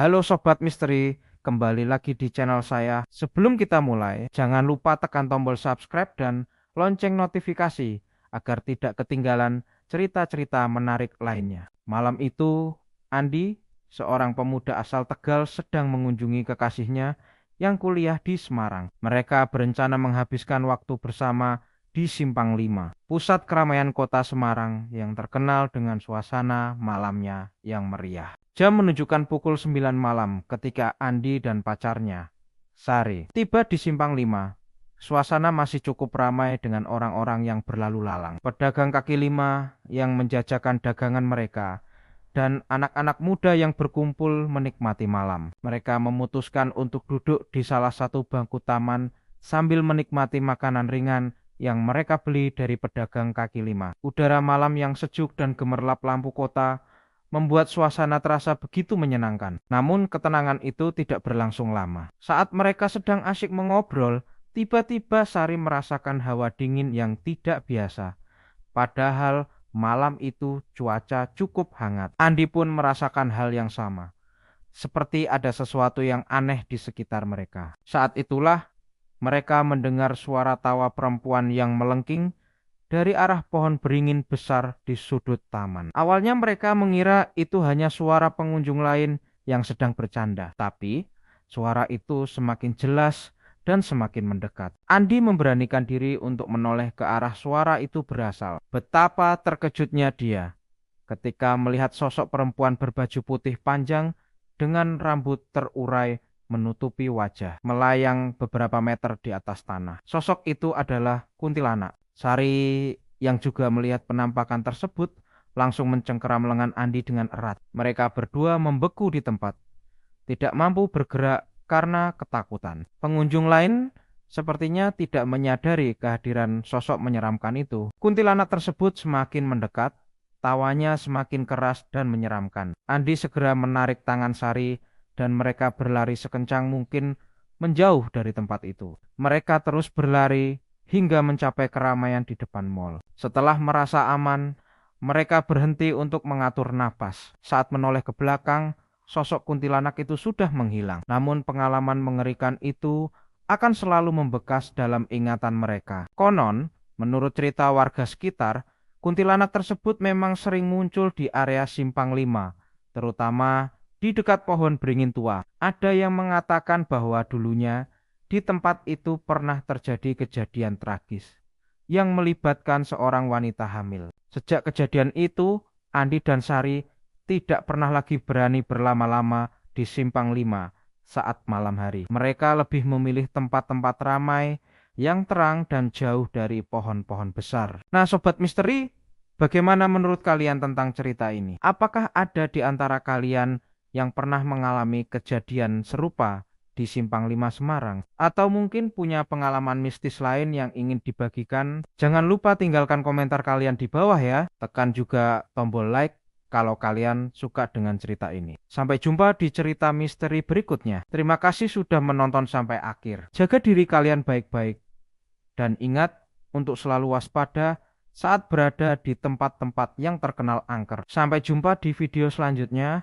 Halo Sobat Misteri, kembali lagi di channel saya. Sebelum kita mulai, jangan lupa tekan tombol subscribe dan lonceng notifikasi agar tidak ketinggalan cerita-cerita menarik lainnya. Malam itu, Andi, seorang pemuda asal Tegal, sedang mengunjungi kekasihnya yang kuliah di Semarang. Mereka berencana menghabiskan waktu bersama di Simpang 5, pusat keramaian kota Semarang yang terkenal dengan suasana malamnya yang meriah. Jam menunjukkan pukul 9 malam ketika Andi dan pacarnya, Sari, tiba di Simpang 5. Suasana masih cukup ramai dengan orang-orang yang berlalu lalang, pedagang kaki lima yang menjajakan dagangan mereka, dan anak-anak muda yang berkumpul menikmati malam. Mereka memutuskan untuk duduk di salah satu bangku taman sambil menikmati makanan ringan yang mereka beli dari pedagang kaki lima. Udara malam yang sejuk dan gemerlap lampu kota membuat suasana terasa begitu menyenangkan. Namun ketenangan itu tidak berlangsung lama. Saat mereka sedang asyik mengobrol, tiba-tiba Sari merasakan hawa dingin yang tidak biasa. Padahal malam itu cuaca cukup hangat. Andi pun merasakan hal yang sama. Seperti ada sesuatu yang aneh di sekitar mereka. Saat itulah mereka mendengar suara tawa perempuan yang melengking dari arah pohon beringin besar di sudut taman. Awalnya mereka mengira itu hanya suara pengunjung lain yang sedang bercanda, tapi suara itu semakin jelas dan semakin mendekat. Andi memberanikan diri untuk menoleh ke arah suara itu berasal. Betapa terkejutnya dia ketika melihat sosok perempuan berbaju putih panjang dengan rambut terurai menutupi wajah, melayang beberapa meter di atas tanah. Sosok itu adalah kuntilanak. Sari yang juga melihat penampakan tersebut langsung mencengkeram lengan Andi dengan erat. Mereka berdua membeku di tempat, tidak mampu bergerak karena ketakutan. Pengunjung lain sepertinya tidak menyadari kehadiran sosok menyeramkan itu. Kuntilanak tersebut semakin mendekat, tawanya semakin keras dan menyeramkan. Andi segera menarik tangan Sari dan mereka berlari sekencang mungkin menjauh dari tempat itu. Mereka terus berlari hingga mencapai keramaian di depan mal. Setelah merasa aman, mereka berhenti untuk mengatur napas. Saat menoleh ke belakang, sosok kuntilanak itu sudah menghilang. Namun pengalaman mengerikan itu akan selalu membekas dalam ingatan mereka. Konon, menurut cerita warga sekitar, kuntilanak tersebut memang sering muncul di area Simpang 5, terutama di dekat pohon beringin tua. Ada yang mengatakan bahwa dulunya di tempat itu pernah terjadi kejadian tragis yang melibatkan seorang wanita hamil. Sejak kejadian itu, Andi dan Sari tidak pernah lagi berani berlama-lama di Simpang 5 saat malam hari. Mereka lebih memilih tempat-tempat ramai yang terang dan jauh dari pohon-pohon besar. Nah, Sobat Misteri, bagaimana menurut kalian tentang cerita ini? Apakah ada di antara kalian yang pernah mengalami kejadian serupa di Simpang 5 Semarang? Atau mungkin punya pengalaman mistis lain yang ingin dibagikan? Jangan lupa tinggalkan komentar kalian di bawah ya. Tekan juga tombol like kalau kalian suka dengan cerita ini. Sampai jumpa di cerita misteri berikutnya. Terima kasih sudah menonton sampai akhir. Jaga diri kalian baik-baik. Dan ingat untuk selalu waspada saat berada di tempat-tempat yang terkenal angker. Sampai jumpa di video selanjutnya.